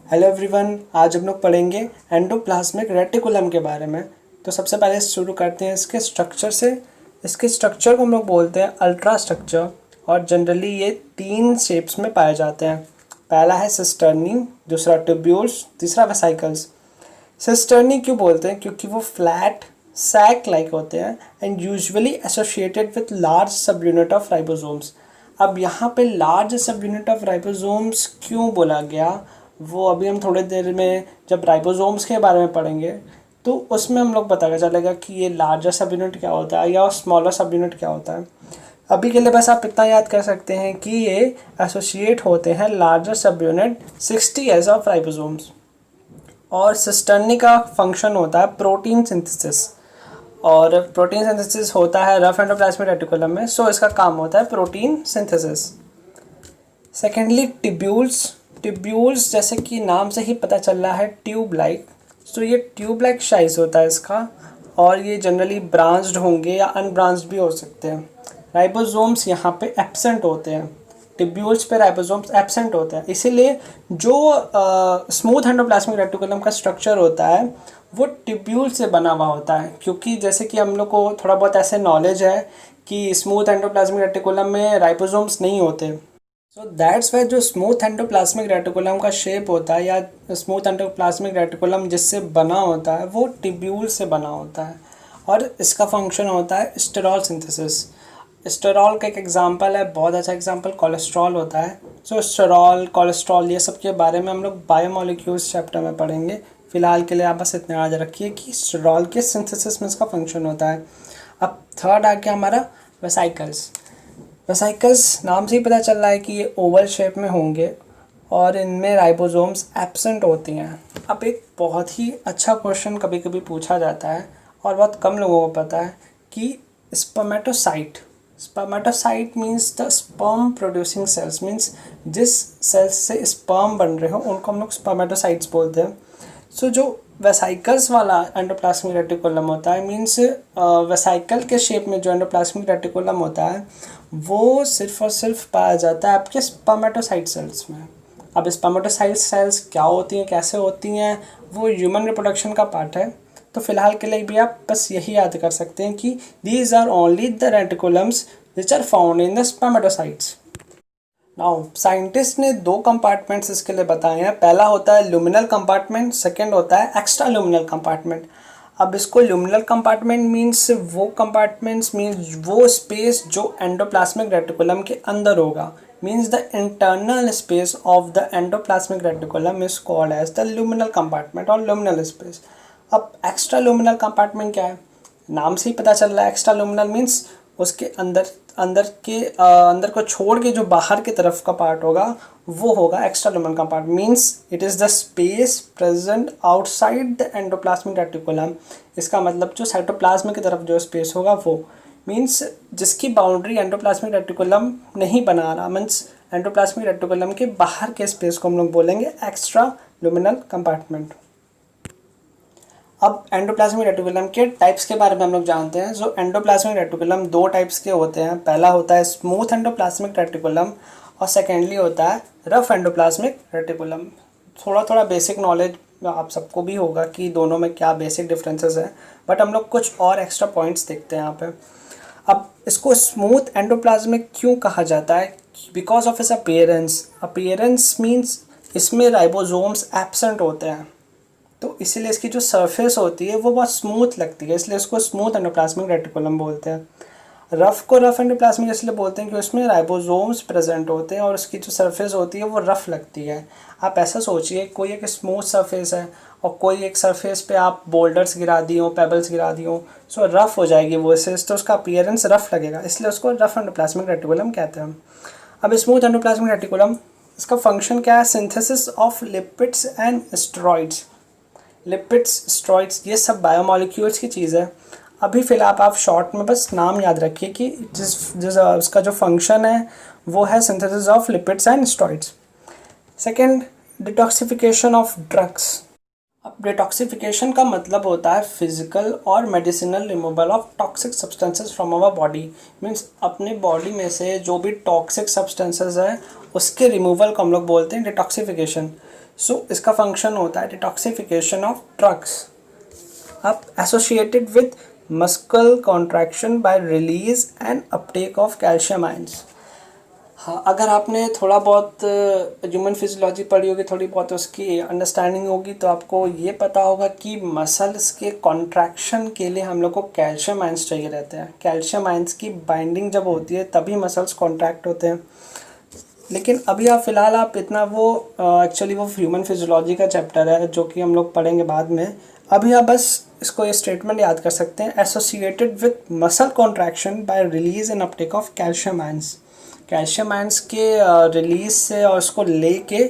Hello everyone, आज हम लोग पढ़ेंगे एंडोप्लाज्मिक रेटिकुलम के बारे में। तो सबसे पहले शुरू करते हैं इसके स्ट्रक्चर से। इसके स्ट्रक्चर को हम लोग बोलते हैं अल्ट्रा स्ट्रक्चर और जनरली ये 3 शेप्स में पाए जाते हैं। पहला है सिस्टर्नी, दूसरा ट्यूब्यूल्स, तीसरा वेसाइकल्स। सिस्टर्नी क्यों बोलते हैं? क्योंकि वो फ्लैट सैक लाइक होते हैं and usually associated with large सब यूनिट ऑफ राइबोसोम्स। अब यहाँ पे लार्ज सब यूनिट ऑफ राइबोसोम्स क्यों बोला गया, वो अभी हम थोड़ी देर में जब राइबोसोम्स के बारे में पढ़ेंगे तो उसमें हम लोग पता चलेगा कि ये लार्जर सब यूनिट क्या होता है या स्मॉलर सब यूनिट क्या होता है। अभी के लिए बस आप इतना याद कर सकते हैं कि ये एसोसिएट होते हैं larger sub unit 60 as of ribosomes. और सिस्टर्नी का फंक्शन होता है प्रोटीन सिंथेसिस, और प्रोटीन सिंथेसिस होता है रफ एंडोप्लाज्मिक रेटिकुलम में, सो इसका काम होता है protein synthesis. Secondly tubules. Tubules जैसे कि नाम से ही पता चल रहा है ट्यूब लाइक, सो ये ट्यूब लाइक साइज होता है इसका, और ये जनरली ब्रांच्ड होंगे या अनब्रांच्ड भी हो सकते हैं। राइबोसोम्स यहाँ पे एब्सेंट होते हैं, ट्यूब्यूल्स पे राइबोसोम्स एब्सेंट होते हैं, इसीलिए जो स्मूथ एंडोप्लाज्मिक रेटिकुलम का स्ट्रक्चर होता है वो ट्यूब्यूल से बना हुआ होता है। क्योंकि जैसे कि हम लोग को थोड़ा बहुत ऐसे नॉलेज है कि स्मूथ एंडोप्लाज्मिक रेटिकुलम में राइबोसोम्स नहीं होते, सो दैट्स वाई जो स्मूथ एंडोप्लाज्मिक रेटिकुलम का शेप होता है या स्मूथ एंडोप्लाज्मिक रेटिकुलम जिससे बना होता है वो ट्यूब्यूल से बना होता है। और इसका फंक्शन होता है स्टेरॉल सिंथेसिस। स्टेरॉल का एक एग्जांपल है, बहुत अच्छा एग्जांपल कोलेस्ट्रॉल होता है। सो स्टेरॉल, कोलेस्ट्रॉल, ये सब के बारे में हम लोग बायोमोलिक्यूल्स चैप्टर में पढ़ेंगे। फिलहाल के लिए आप बस इतना याद रखिए कि स्टेरॉल के सिंथेसिस में इसका फंक्शन होता है। अब थर्ड आ गया हमारा वेसाइकल्स। वेसाइकल्स नाम से ही पता चल रहा है कि ये ओवल शेप में होंगे और इनमें राइबोसोम्स एब्सेंट होती हैं। अब एक बहुत ही अच्छा क्वेश्चन कभी कभी पूछा जाता है और बहुत कम लोगों को पता है कि spermatocyte. Spermatocyte means the sperm producing sales, means जिस सेल्स से स्पर्म बन रहे हो उनको हम लोग स्पर्मेटोसाइट्स बोलते हैं। सो जो वेसाइकल्स वाला एंडोप्लाज्मिक रेटिकुलम होता है, मीन्स वेसाइकल के शेप में जो एंडोप्लाज्मिक रेटिकुलम होता है वो सिर्फ और सिर्फ पाया जाता है आपके स्पर्मेटोसाइट सेल्स में। अब स्पर्मेटोसाइट सेल्स क्या होती हैं, कैसे होती हैं, वो ह्यूमन रिप्रोडक्शन का पार्ट है। तो फिलहाल के लिए भी आप बस यही याद कर सकते हैं कि these are only the reticulums which are found in the spermatocytes. Now scientist ने 2 कंपार्टमेंट्स इसके लिए बताए हैं। पहला होता है ल्यूमिनल कंपार्टमेंट, सेकंड होता है एक्स्ट्रा ल्यूमिनल कंपार्टमेंट। अब इसको ल्यूमिनल कंपार्टमेंट मीन्स वो कंपार्टमेंट्स मीन्स वो स्पेस जो एंडोप्लाज्मिक रेटिकुलम के अंदर होगा, means the internal space of the endoplasmic reticulum is called as the luminal compartment और ल्यूमिनल स्पेस। अब एक्स्ट्रा ल्यूमिनल कंपार्टमेंट क्या है? नाम से ही पता चल रहा है, एक्स्ट्रा ल्यूमिनल मीन्स उसके अंदर को छोड़ के जो बाहर की तरफ का पार्ट होगा वो होगा extra luminal compartment. Means it is the space present outside the endoplasmic reticulum. इसका मतलब जो साइटोप्लाज्म की तरफ जो स्पेस होगा वो मीन्स जिसकी बाउंड्री एंडोप्लाज्मिक रेटिकुलम नहीं बना रहा, मीन्स एंडोप्लाज्मिक रेटिकुलम के बाहर के स्पेस को हम लोग बोलेंगे एक्स्ट्रा ल्यूमिनल कंपार्टमेंट। अब एंडोप्लाज्मिक रेटिकुलम के टाइप्स के बारे में हम लोग जानते हैं। जो एंडोप्लाज्मिक रेटिकुलम 2 टाइप्स के होते हैं। पहला होता है स्मूथ एंडोप्लाज्मिक रेटिकुलम और सेकेंडली होता है रफ एंडोप्लाज्मिक रेटिकुलम। थोड़ा थोड़ा बेसिक नॉलेज आप सबको भी होगा कि दोनों में क्या बेसिक डिफरेंसेस हैं, बट हम लोग कुछ और एक्स्ट्रा पॉइंट्स देखते हैं यहाँ पे। अब इसको स्मूथ एंडोप्लाज्मिक क्यों कहा जाता है? बिकॉज ऑफ इस अपीयरेंस। अपीयरेंस मीन्स इसमें राइबोसोम्स एब्सेंट होते हैं, तो इसीलिए इसकी जो सरफेस होती है वो बहुत स्मूथ लगती है, इसलिए इसको स्मूथ एंडोप्लाज्मिक रेटिकुलम बोलते हैं। रफ़ को रफ एंडोप्लाज्मिक इसलिए बोलते हैं कि उसमें राइबोसोम्स प्रेजेंट होते हैं और उसकी जो सरफेस होती है वो रफ़ लगती है। आप ऐसा सोचिए, कोई एक स्मूथ सरफेस है और कोई एक सरफेस पे आप बोल्डर्स गिरा दी हो, पेबल्स गिरा दी हो, सो रफ़ हो जाएगी वो सरफेस, तो उसका अपीयरेंस रफ़ लगेगा, इसलिए उसको रफ एंडोप्लाज्मिक रेटिकुलम कहते हैं। अब स्मूथ एंडोप्लाज्मिक रेटिकुलम, इसका फंक्शन क्या है? Synthesis of lipids and steroids. Lipids, steroids, ये सब बायोमोलिक्यूल्स की चीज़ है। अभी फ़िलहाल आप शॉर्ट में बस नाम याद रखिए कि जिस उसका जो फंक्शन है वो है synthesis of lipids and steroids. Second, detoxification of drugs. अब डिटॉक्सिफिकेशन का मतलब होता है फिजिकल और medicinal removal of toxic substances from our body. Means अपने बॉडी में से जो भी टॉक्सिक सब्सटेंसेस है उसके रिमूवल को हम लोग बोलते हैं डिटॉक्सिफिकेशन। सो इसका फंक्शन होता है डिटॉक्सिफिकेशन ऑफ ड्रग्स अब associated with muscular contraction by release and uptake of calcium ions. हाँ, अगर आपने थोड़ा बहुत ह्यूमन फिजियोलॉजी पढ़ी होगी, थोड़ी बहुत उसकी अंडरस्टैंडिंग होगी, तो आपको ये पता होगा कि मसल्स के कॉन्ट्रैक्शन के लिए हम लोग को कैल्शियम आयंस चाहिए रहते हैं। कैल्शियम आयंस की बाइंडिंग जब होती है तभी मसल्स कॉन्ट्रैक्ट होते हैं। लेकिन अभी आप फ़िलहाल आप इतना वो एक्चुअली वो ह्यूमन फिजियोलॉजी का चैप्टर है जो कि हम लोग पढ़ेंगे बाद में। अभी आप बस इसको ये स्टेटमेंट याद कर सकते हैं, associated with muscle contraction by release and uptake of calcium ions. Calcium ions के रिलीज से और उसको लेके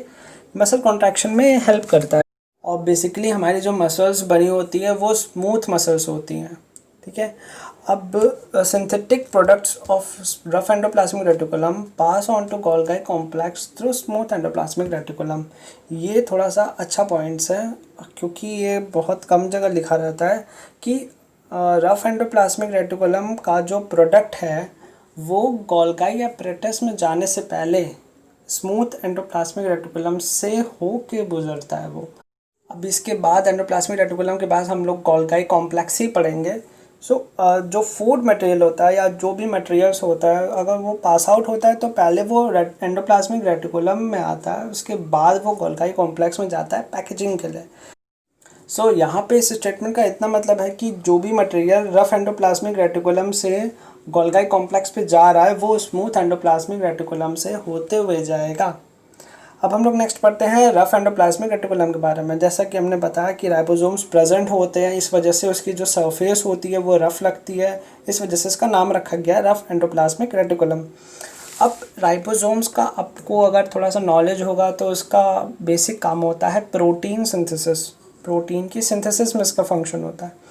मसल कॉन्ट्रैक्शन में हेल्प करता है। और बेसिकली हमारी जो मसल्स बनी होती है वो स्मूथ मसल्स होती हैं, ठीक है। अब synthetic products of rough endoplasmic reticulum pass on to Golgi complex through smooth endoplasmic reticulum. ये थोड़ा सा अच्छा पॉइंट्स है क्योंकि ये बहुत कम जगह लिखा रहता है कि रफ एंडोप्लाज्मिक रेटिकुलम का जो प्रोडक्ट है वो गोल्गी एपरेटस में जाने से पहले स्मूथ एंडोप्लाज्मिक रेटिकुलम से हो के गुजरता है वो। अब इसके बाद एंडोप्लाज्मिक रेटिकुलम के बाद हम लोग गोल्गी कॉम्प्लेक्स ही पढ़ेंगे। सो जो फूड मटेरियल होता है या जो भी मटेरियल्स होता है अगर वो पास आउट होता है तो पहले वो एंडोप्लाज्मिक रेटिकुलम में आता है, उसके बाद वो गोल्गी कॉम्प्लेक्स में जाता है पैकेजिंग के लिए। सो यहाँ पे इस स्टेटमेंट का इतना मतलब है कि जो भी मटेरियल रफ एंडोप्लाज्मिक रेटिकुलम से गोल्गी कॉम्प्लेक्स पे जा रहा है वो स्मूथ एंडोप्लाज्मिक रेटिकुलम से होते हुए जाएगा। अब हम लोग नेक्स्ट पढ़ते हैं रफ एंडोप्लाज्मिक रेटिकुलम के बारे में। जैसा कि हमने बताया कि राइबोसोम्स प्रेजेंट होते हैं, इस वजह से उसकी जो सरफेस होती है वो रफ लगती है, इस वजह से इसका नाम रखा गया है रफ एंडोप्लाज्मिक रेटिकुलम। अब राइबोसोम्स का आपको अगर थोड़ा सा नॉलेज होगा तो उसका बेसिक काम होता है प्रोटीन सिंथेसिस। प्रोटीन की सिंथेसिस में इसका फंक्शन होता है।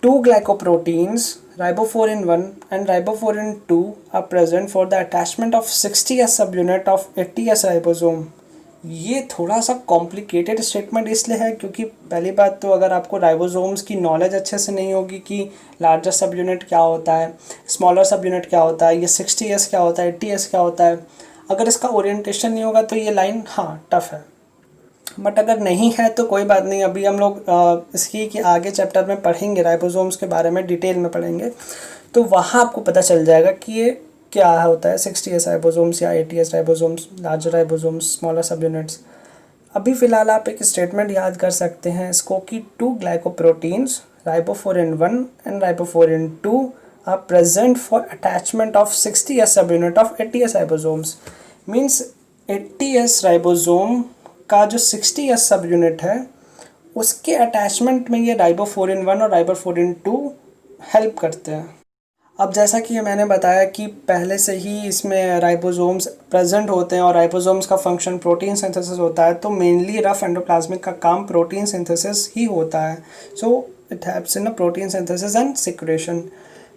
2 glycoproteins riboforin 1 and riboforin 2 are present for the attachment of 60s subunit of 80s ribosome। ये थोड़ा सा कॉम्प्लिकेटेड स्टेटमेंट इसलिए है क्योंकि पहली बात तो अगर आपको राइबोसोम्स की नॉलेज अच्छे से नहीं होगी कि लार्जर सब यूनिट क्या होता है, स्मॉलर सब यूनिट क्या होता है, ये 60s क्या होता है, 80s क्या होता है, अगर इसका ओरिएंटेशन नहीं होगा तो ये लाइन हाँ टफ है। बट अगर नहीं है तो कोई बात नहीं, अभी हम लोग इसकी कि आगे चैप्टर में पढ़ेंगे, राइबोसोम्स के बारे में डिटेल में पढ़ेंगे, तो वहाँ आपको पता चल जाएगा कि ये क्या होता है 60s राइबोसोम्स या 80s ribosomes, larger ribosomes, smaller सब यूनिट्स। अभी फ़िलहाल आप एक स्टेटमेंट याद कर सकते हैं इसको कि 2 glycoproteins ribophorin 1 and ribophorin 2 are present for attachment of 60s subunit of 80s ribosomes. Means 80s ribosome का जो 60s सब यूनिट है उसके अटैचमेंट में ये राइबोफोरिन 1 और राइबोफोरिन 2 हेल्प करते हैं। अब जैसा कि मैंने बताया कि पहले से ही इसमें राइबोसोम्स प्रेजेंट होते हैं और राइबोसोम्स का फंक्शन प्रोटीन सिंथेसिस होता है, तो मेनली रफ एंडोप्लाज्मिक का काम प्रोटीन सिंथेसिस ही होता है। So it helps in protein synthesis and secretion.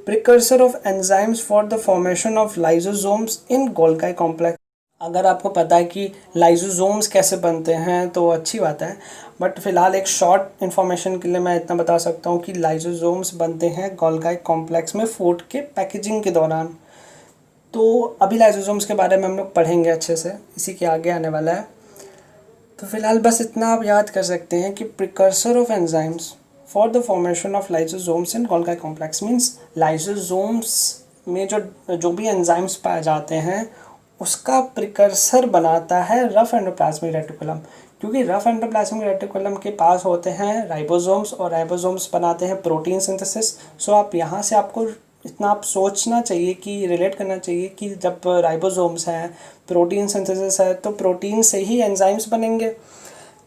Precursor of enzymes for the formation of lysosomes in Golgi complex. अगर आपको पता है कि लाइसोसोम्स कैसे बनते हैं तो अच्छी बात है, बट फिलहाल एक शॉर्ट इन्फॉर्मेशन के लिए मैं इतना बता सकता हूँ कि लाइसोसोम्स बनते हैं गोल्गी कॉम्प्लेक्स में फूड के पैकेजिंग के दौरान। तो अभी लाइसोसोम्स के बारे में हम लोग पढ़ेंगे अच्छे से, इसी के आगे आने वाला है। तो फिलहाल बस इतना आप याद कर सकते हैं कि precursor of enzymes for the formation of lysosomes in Golgi complex means lysosomes में जो भी एंजाइम्स पाए जाते हैं उसका प्रिकर्सर बनाता है रफ एंडोप्लाज्मिक रेटिकुलम। क्योंकि रफ एंडोप्लाज्मिक रेटिकुलम के पास होते हैं राइबोसोम्स और राइबोसोम्स बनाते हैं प्रोटीन सिंथेसिस। सो आप यहाँ से आपको इतना आप सोचना चाहिए कि रिलेट करना चाहिए कि जब राइबोसोम्स हैं, प्रोटीन सिंथेसिस है, तो प्रोटीन से ही एंजाइम्स बनेंगे।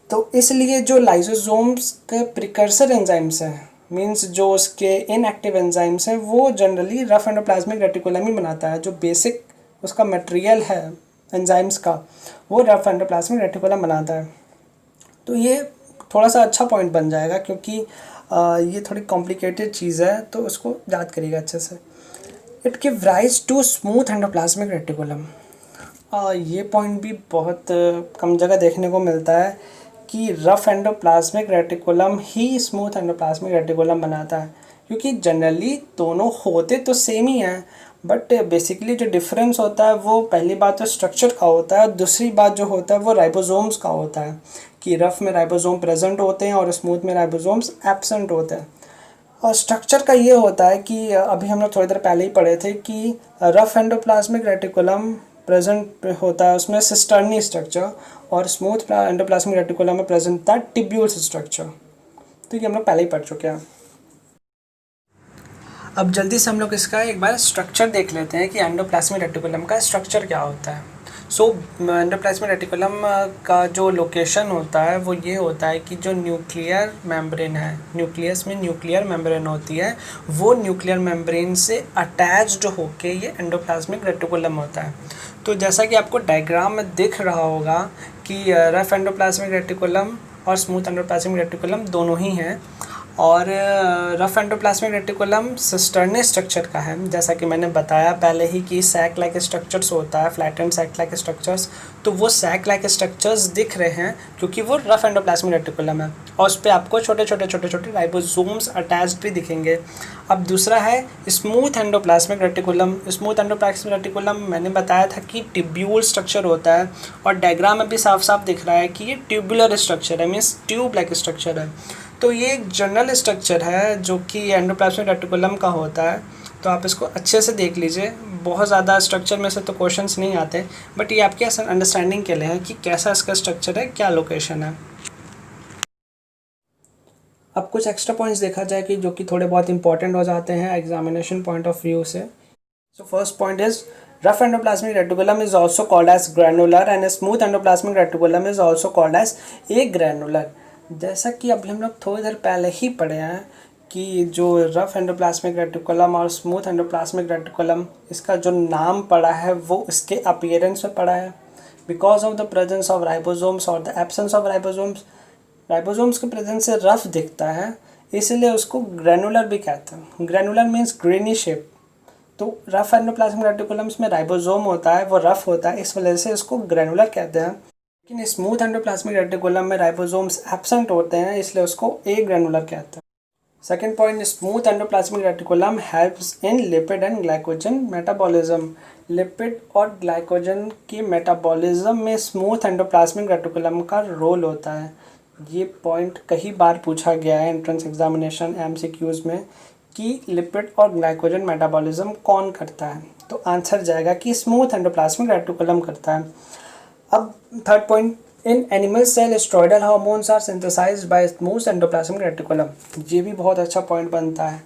तो इसलिए जो लाइसोसोम्स के प्रिकर्सर एंजाइम्स हैं मीन्स जो उसके इनएक्टिव एंजाइम्स हैं वो जनरली रफ एंडोप्लाज्मिक रेटिकुलम ही बनाता है। जो बेसिक उसका मटेरियल है एंजाइम्स का वो रफ एंडोप्लाज्मिक रेटिकुलम बनाता है। तो ये थोड़ा सा अच्छा पॉइंट बन जाएगा क्योंकि ये थोड़ी कॉम्प्लिकेटेड चीज़ है, तो उसको याद करिएगा अच्छे से। It give rise to smooth endoplasmic reticulum. ये पॉइंट भी बहुत कम जगह देखने को मिलता है कि रफ एंडोप्लाज्मिक रेटिकुलम ही स्मूथ एंडोप्लाज्मिक रेटिकुलम बनाता है, क्योंकि जनरली दोनों होते तो सेम ही हैं बट बेसिकली जो डिफरेंस होता है वो पहली बात तो स्ट्रक्चर का होता है, दूसरी बात जो होता है वो राइबोसोम्स का होता है कि रफ में राइबोसोम प्रेजेंट होते हैं और स्मूथ में राइबोसोम्स एब्सेंट होते हैं। और स्ट्रक्चर का ये होता है कि अभी हम लोग थोड़ी देर पहले ही पढ़े थे कि रफ एंडोप्लाज्मिक रेटिकुलम प्रेजेंट होता है उसमें सिस्टर्नी स्ट्रक्चर, और स्मूथ एंडोप्लाज्मिक रेटिकुलम में प्रेजेंट था टिब्यूल्स स्ट्रक्चर। तो ये हम लोग पहले ही पढ़ चुके हैं। अब जल्दी से हम लोग इसका एक बार स्ट्रक्चर देख लेते हैं कि एंडोप्लाज्मिक रेटिकुलम का स्ट्रक्चर क्या होता है। एंडोप्लाज्मिक रेटिकुलम का जो लोकेशन होता है वो ये होता है कि जो न्यूक्लियर मेम्ब्रेन है, न्यूक्लियस में न्यूक्लियर मेम्ब्रेन होती है, वो न्यूक्लियर मेम्ब्रेन से अटैच्ड होके ये एंडोप्लाज्मिक रेटिकुलम होता है। तो जैसा कि आपको डायग्राम में दिख रहा होगा कि रफ एंडोप्लाज्मिक रेटिकुलम और स्मूथ एंडोप्लाज्मिक रेटिकुलम दोनों ही हैं, और rough endoplasmic reticulum cisternae structure का है। जैसा कि मैंने बताया पहले ही कि सैक लाइक स्ट्रक्चर्स होता है, फ्लैटेंड सैक लाइक स्ट्रक्चर्स, तो वो सैक लाइक स्ट्रक्चर्स दिख रहे हैं क्योंकि वो रफ एंडोप्लाज्मिक रेटिकुलम है, और उस पर आपको छोटे छोटे राइबोसोम्स अटैच्ड भी दिखेंगे। अब दूसरा है smooth endoplasmic reticulum. Smooth endoplasmic reticulum मैंने बताया था कि ट्यूब्यूल स्ट्रक्चर होता है, और डायग्राम में भी साफ साफ दिख रहा है कि ये ट्यूबुलर स्ट्रक्चर है, मीन्स ट्यूब लाइक स्ट्रक्चर है। तो ये एक जनरल स्ट्रक्चर है जो कि एंडोप्लाज्मिक रेटिकुलम का होता है। तो आप इसको अच्छे से देख लीजिए, बहुत ज़्यादा स्ट्रक्चर में से तो क्वेश्चंस नहीं आते, बट ये आपके अंडरस्टैंडिंग के लिए है कि कैसा इसका स्ट्रक्चर है, क्या लोकेशन है। अब कुछ एक्स्ट्रा पॉइंट्स देखा जाए कि जो कि थोड़े बहुत इंपॉर्टेंट हो जाते हैं एग्जामिनेशन पॉइंट ऑफ व्यू से। So first point is rough endoplasmic reticulum is also called as granular and a smooth endoplasmic reticulum is also called as agranular। जैसा कि अभी हम लोग थोड़ी देर पहले ही पढ़े हैं कि जो रफ एंडोप्लाज्मिक रेटिकुलम और स्मूथ एंडोप्लाज्मिक रेटिकुलम, इसका जो नाम पड़ा है वो इसके अपीयरेंस में पड़ा है, because of the presence of ribosomes और the absence of ribosomes. Ribosomes के प्रेजेंस से रफ दिखता है, इसलिए उसको ग्रैनुलर भी कहते हैं। Granular means grainy shape. तो रफ एंडोप्लाज्मिक रेटिकुलम्स में राइबोसोम होता है, वो रफ होता है, इस वजह से इसको ग्रैनुलर कहते हैं। लेकिन स्मूथ एंडोप्लाज्मिक रेटिकुलम में राइबोसोम्स एब्सेंट होते हैं, इसलिए उसको एग्रैनुलर कहते हैं। Second point, smooth endoplasmic reticulum helps in lipid and glycogen metabolism. Lipid और ग्लाइकोजन की मेटाबॉलिज्म में स्मूथ एंडोप्लाज्मिक रेटिकुलम का रोल होता है। ये पॉइंट कई बार पूछा गया है एंट्रेंस एग्जामिनेशन MCQs में कि लिपिड और ग्लाइकोजन मेटाबॉलिज्म कौन करता है, तो आंसर जाएगा कि स्मूथ एंडोप्लाज्मिक रेटिकुलम करता है। अब third point, in animal cell steroidal hormones are synthesized by smooth endoplasmic reticulum. ये भी बहुत अच्छा पॉइंट बनता है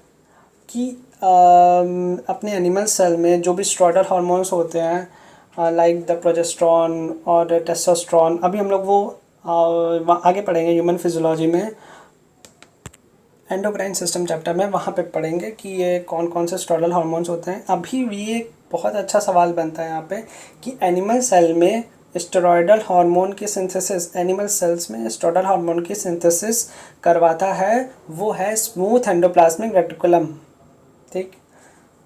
कि अपने एनिमल सेल में जो भी स्टेरॉयडल हार्मोन्स होते हैं लाइक द प्रोजेस्टेरॉन और टेस्टोस्टेरोन, अभी हम लोग वो आगे पढ़ेंगे ह्यूमन फिजियोलॉजी में, एंडोक्राइन सिस्टम चैप्टर में, वहाँ पे पढ़ेंगे कि ये कौन कौन से स्टेरॉयडल हार्मोन्स होते हैं। अभी भी ये बहुत अच्छा सवाल बनता है यहाँ पे कि एनिमल सेल में स्टेरॉयडल हार्मोन की सिंथेसिस, एनिमल सेल्स में स्टेरॉयडल हार्मोन की सिंथेसिस करवाता है, वो है स्मूथ एंडोप्लाज्मिक रेटिकुलम। ठीक,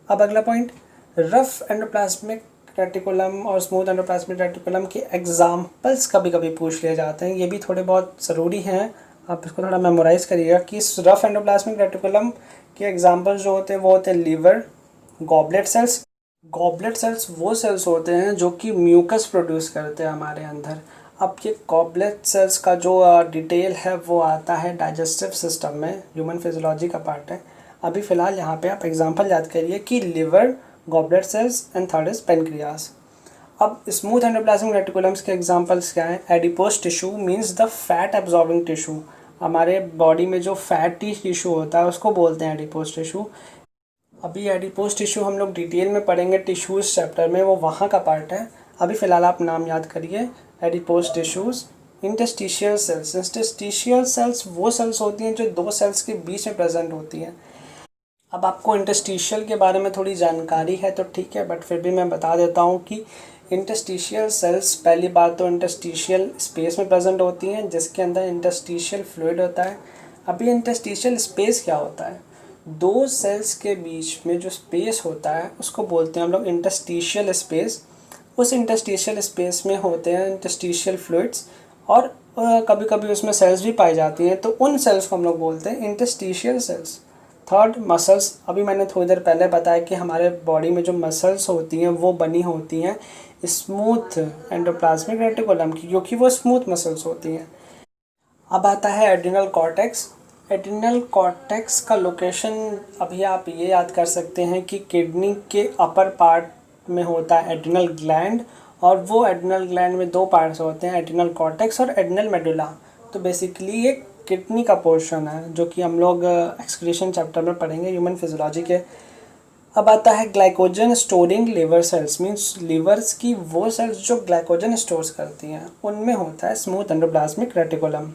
अब अगला पॉइंट, रफ एंडोप्लाज्मिक रेटिकुलम और स्मूथ एंडोप्लाज्मिक रेटिकुलम के एग्जाम्पल्स कभी कभी पूछ लिए जाते हैं, ये भी थोड़े बहुत ज़रूरी हैं, आप इसको थोड़ा मेमोराइज़ करिएगा कि रफ एंडोप्लाज्मिक रेटिकुलम के एग्जांपल्स जो होते हैं वो होते हैं liver, goblet cells. Goblet cells वो सेल्स होते हैं जो कि म्यूकस प्रोड्यूस करते हैं हमारे अंदर। अब ये गॉबलेट सेल्स का जो डिटेल है वो आता है डाइजेस्टिव सिस्टम में, ह्यूमन फिजियोलॉजी का पार्ट है। अभी फ़िलहाल यहाँ पे आप एग्जाम्पल याद करिए कि liver, goblet cells and third is pancreas. अब स्मूथ एंडोप्लाज्मिक रेटिकुलम्स के एग्जांपल्स क्या हैं? Adipose tissue means the fat absorbing tissue. हमारे बॉडी में जो फैटी टिश्यू होता है उसको बोलते हैं एडिपोज टिश्यू। अभी एडिपोज टिश्यू हम लोग डिटेल में पढ़ेंगे टिश्यूज़ चैप्टर में, वो वहाँ का पार्ट है। अभी फ़िलहाल आप नाम याद करिए, adipose tissues. Interstitial cells, interstitial cells वो सेल्स होती हैं जो दो सेल्स के बीच में प्रेजेंट होती हैं। अब आपको इंटरस्टिशियल के बारे में थोड़ी जानकारी है तो ठीक है, बट फिर भी मैं बता देता हूँ कि इंटरस्टिशियल सेल्स पहली बात तो इंटरस्टिशियल स्पेस में प्रेजेंट होती हैं जिसके अंदर इंटरस्टिशियल फ्लूइड होता है। अभी इंटरस्टिशियल स्पेस क्या होता है? दो सेल्स के बीच में जो स्पेस होता है उसको बोलते हैं हम लोग इंटरस्टिशियल स्पेस। उस इंटरस्टिशियल स्पेस में होते हैं इंटरस्टिशियल फ्लूइड्स, और कभी कभी उसमें सेल्स भी पाई जाती हैं, तो उन सेल्स को हम लोग बोलते हैं इंटरस्टिशियल सेल्स। थर्ड मसल्स, अभी मैंने थोड़ी देर पहले बताया कि हमारे बॉडी में जो मसल्स होती हैं वो बनी होती हैं स्मूथ एंडोप्लाज्मिक रेटिकुलम की, क्योंकि वो स्मूथ मसल्स होती हैं। अब आता है एड्रिनल कॉर्टेक्स। एड्रिनल कॉर्टेक्स का लोकेशन अभी आप ये याद कर सकते हैं कि किडनी के अपर पार्ट में होता है एड्रिनल ग्लैंड, और वो एड्रिनल ग्लैंड में दो पार्ट्स होते हैं, एड्रिनल कॉर्टेक्स और एड्रिनल मेडुला। तो बेसिकली ये किडनी का पोर्शन है जो कि हम लोग एक्सक्रीशन चैप्टर में पढ़ेंगे ह्यूमन फिजियोलॉजी के। अब आता है glycogen storing liver cells, means levers की वो सेल्स जो ग्लाइकोजन स्टोर्स करती हैं, उनमें होता है smooth endoplasmic reticulum.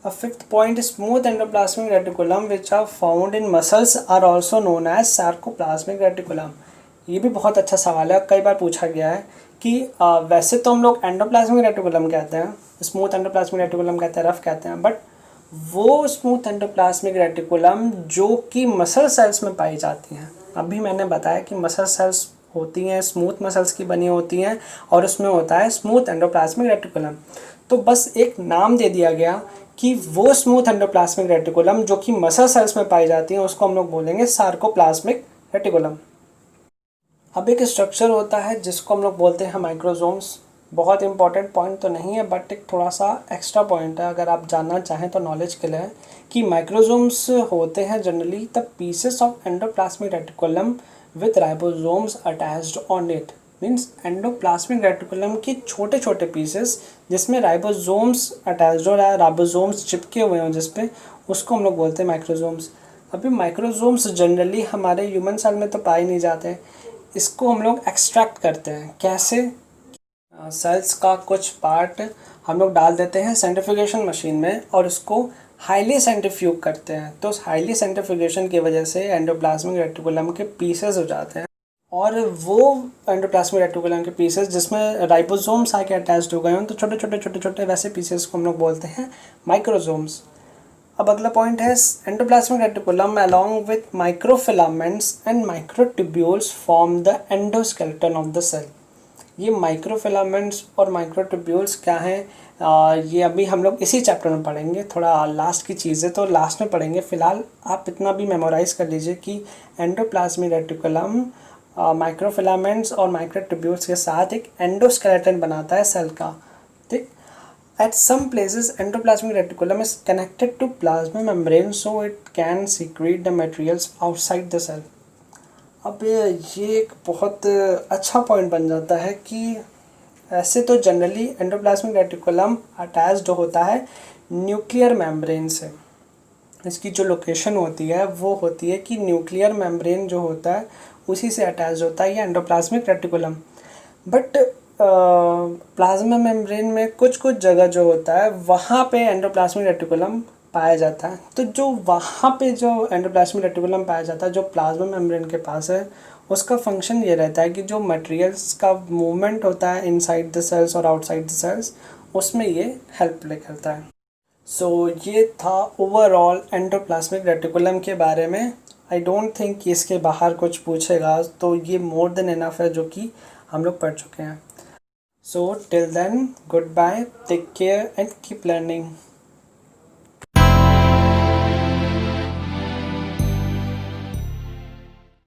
A fifth point, smooth endoplasmic reticulum which are found in muscles are also known as sarcoplasmic reticulum। ये भी बहुत अच्छा सवाल है, कई बार पूछा गया है कि वैसे तो हम लोग एंडोप्लाज्मिक रेटिकुलम कहते हैं, स्मूथ एंडोप्लाज्मिक रेटिकुलम कहते हैं, रफ कहते हैं, बट वो स्मूथ एंडोप्लाज्मिक रेटिकुलम जो कि मसल सेल्स में पाई जाती हैं, अभी मैंने बताया कि मसल सेल्स होती हैं, स्मूथ मसल्स की बनी होती हैं, और उसमें होता है स्मूथ एंडोप्लाज्मिक रेटिकुलम। तो बस एक नाम दे दिया गया कि वो स्मूथ एंडोप्लाज्मिक रेटिकुलम जो कि मसल सेल्स में पाई जाती हैं उसको हम लोग बोलेंगे सार्कोप्लाज्मिक रेटिकुलम। अब एक स्ट्रक्चर होता है जिसको हम लोग बोलते हैं माइक्रोसोम्स। बहुत इंपॉर्टेंट पॉइंट तो नहीं है, बट एक थोड़ा सा एक्स्ट्रा पॉइंट है अगर आप जानना चाहें तो नॉलेज के लिए, कि माइक्रोसोम्स होते हैं generally the pieces of endoplasmic reticulum with ribosomes attached on it. Means endoplasmic reticulum के छोटे छोटे पीसेस जिसमें राइबोसोम्स अटैच्ड हो रहा है, राइबोसोम्स चिपके हुए हैं जिस पे, उसको हम लोग बोलते हैं माइक्रोसोम्स। अभी माइक्रोसोम्स जनरली हमारे ह्यूमन सेल में तो पाए नहीं जाते, इसको हम लोग एक्सट्रैक्ट करते हैं। कैसे? सेल्स का कुछ पार्ट हम लोग डाल देते हैं सेंट्रीफ्यूगेशन मशीन में और उसको हाईली सेंट्रीफ्यूग करते हैं, तो उस हाईली सेंट्रीफ्यूगेशन की वजह से एंडोप्लाज्मिक रेटिकुलम के पीसेस हो जाते हैं, और वो एंडोप्लाज्मिक रेटिकुलम के पीसेस जिसमें राइबोसोम्स आके अटैच्ड हो गए हों, तो छोटे छोटे छोटे छोटे वैसे पीसेस को हम लोग बोलते हैं माइक्रोसोम्स। अब अगला पॉइंट है endoplasmic reticulum along with microfilaments and microtubules form the endoskeleton of the cell. ये माइक्रोफिलामेंट्स और माइक्रोट्यूब्यूल्स क्या हैं, ये अभी हम लोग इसी चैप्टर में पढ़ेंगे, थोड़ा लास्ट की चीज़ है तो लास्ट में पढ़ेंगे। फिलहाल आप इतना भी मेमोराइज़ कर लीजिए कि एंडोप्लाज्मिक रेटिकुलम माइक्रोफिलामेंट्स और माइक्रोट्यूब्यूल्स के साथ एक एंडोस्केलेटन बनाता है सेल का, ठीक। At some places endoplasmic reticulum is connected to plasma membrane so it can secrete the materials outside the cell। अब ये एक बहुत अच्छा पॉइंट बन जाता है कि ऐसे तो जनरली एंडोप्लाज्मिक रेटिकुलम अटैच्ड होता है न्यूक्लियर मेम्ब्रेन से। इसकी जो लोकेशन होती है वो होती है कि न्यूक्लियर मेम्ब्रेन जो होता है उसी से अटैच होता है ये endoplasmic reticulum. But plasma membrane में कुछ कुछ जगह जो होता है वहाँ पे एंडोप्लाज्मिक रेटिकुलम पाया जाता है। तो जो वहाँ पे जो एंडोप्लाज्मिक रेटिकुलम पाया जाता है जो प्लाज्मा मेम्ब्रेन के पास है, उसका फंक्शन ये रहता है कि जो मटेरियल्स का मूवमेंट होता है इनसाइड द सेल्स और आउटसाइड द सेल्स, उसमें ये हेल्प प्ले करता है। सो ये था ओवरऑल एंडोप्लाज्मिक रेटिकुलम के बारे में। आई डोंट थिंक कि इसके बाहर कुछ पूछेगा, तो ये मोर देन इनफ है जो कि हम लोग पढ़ चुके हैं। So till then, goodbye, take care and keep learning.